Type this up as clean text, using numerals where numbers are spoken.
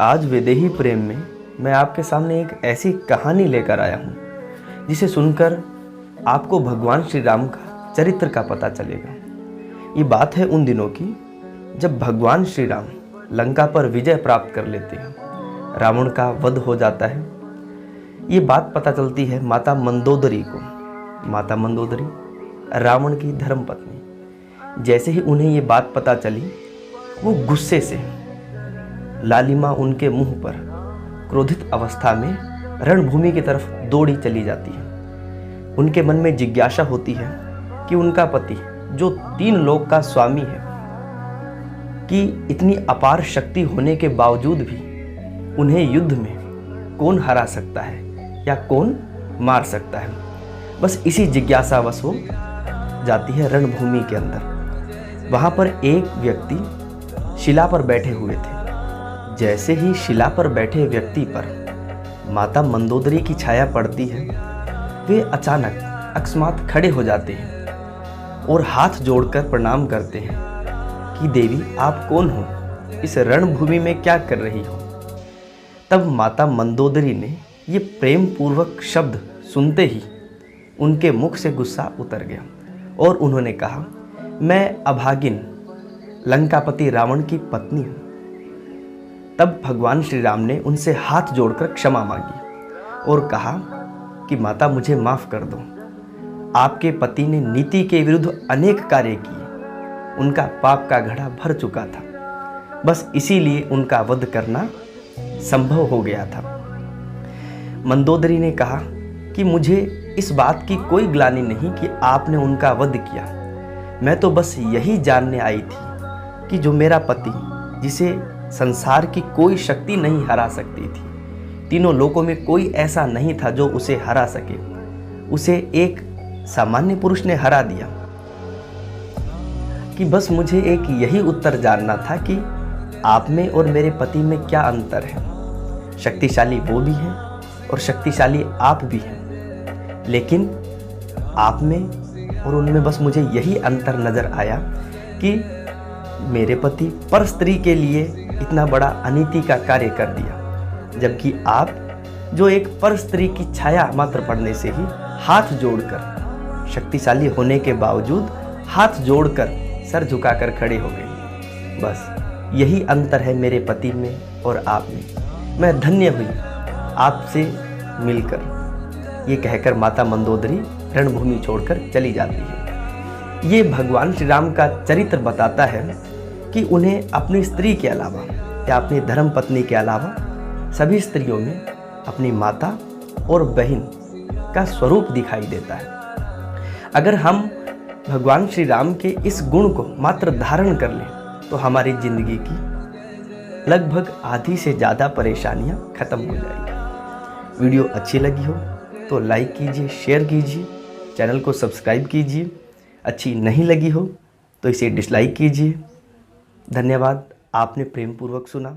आज वैदेही प्रेम में मैं आपके सामने एक ऐसी कहानी लेकर आया हूँ जिसे सुनकर आपको भगवान श्री राम का चरित्र का पता चलेगा। ये बात है उन दिनों की जब भगवान श्री राम लंका पर विजय प्राप्त कर लेते हैं, रावण का वध हो जाता है। ये बात पता चलती है माता मंदोदरी को। माता मंदोदरी रावण की धर्मपत्नी। जैसे ही उन्हें ये बात पता चली, वो गुस्से से लालिमा उनके मुंह पर क्रोधित अवस्था में रणभूमि की तरफ दौड़ी चली जाती है। उनके मन में जिज्ञासा होती है कि उनका पति जो 3 लोक का स्वामी है, कि इतनी अपार शक्ति होने के बावजूद भी उन्हें युद्ध में कौन हरा सकता है या कौन मार सकता है। बस इसी जिज्ञासावश वो जाती है रणभूमि के अंदर। वहाँ पर एक व्यक्ति शिला पर बैठे हुए थे। जैसे ही शिला पर बैठे व्यक्ति पर माता मंदोदरी की छाया पड़ती है, वे अचानक अकस्मात खड़े हो जाते हैं और हाथ जोड़कर प्रणाम करते हैं कि देवी आप कौन हो, इस रणभूमि में क्या कर रही हो। तब माता मंदोदरी ने ये प्रेम पूर्वक शब्द सुनते ही उनके मुख से गुस्सा उतर गया और उन्होंने कहा, मैं अभागिन लंकापति रावण की पत्नी हूँ। तब भगवान श्री राम ने उनसे हाथ जोड़कर क्षमा मांगी और कहा कि माता मुझे माफ़ कर दो। आपके पति ने नीति के विरुद्ध अनेक कार्य किए, उनका पाप का घड़ा भर चुका था, बस इसीलिए उनका वध करना संभव हो गया था। मंदोदरी ने कहा कि मुझे इस बात की कोई ग्लानि नहीं कि आपने उनका वध किया। मैं तो बस यही जानने आई थी कि जो मेरा पति, जिसे संसार की कोई शक्ति नहीं हरा सकती थी, 3 लोकों में कोई ऐसा नहीं था जो उसे हरा सके, उसे एक सामान्य पुरुष ने हरा दिया। कि बस मुझे एक यही उत्तर जानना था कि आप में और मेरे पति में क्या अंतर है। शक्तिशाली वो भी हैं और शक्तिशाली आप भी हैं, लेकिन आप में और उनमें बस मुझे यही अंतर नज़र आया कि मेरे पति पर स्त्री के लिए इतना बड़ा अनीति का कार्य कर दिया, जबकि आप जो एक पर स्त्री की छाया मात्र पड़ने से ही हाथ जोड़कर, शक्तिशाली होने के बावजूद हाथ जोड़कर सर झुकाकर खड़े हो गए। बस यही अंतर है मेरे पति में और आप में। मैं धन्य हुई आपसे मिलकर। ये कहकर माता मंदोदरी रणभूमि छोड़कर चली जाती है। ये भगवान श्री राम का चरित्र बताता है कि उन्हें अपनी स्त्री के अलावा या अपनी धर्म पत्नी के अलावा सभी स्त्रियों में अपनी माता और बहन का स्वरूप दिखाई देता है। अगर हम भगवान श्री राम के इस गुण को मात्र धारण कर लें तो हमारी जिंदगी की लगभग आधी से ज़्यादा परेशानियां खत्म हो जाएगी। वीडियो अच्छी लगी हो तो लाइक कीजिए, शेयर कीजिए, चैनल को सब्सक्राइब कीजिए। अच्छी नहीं लगी हो तो इसे डिसलाइक कीजिए। धन्यवाद, आपने प्रेम पूर्वक सुना।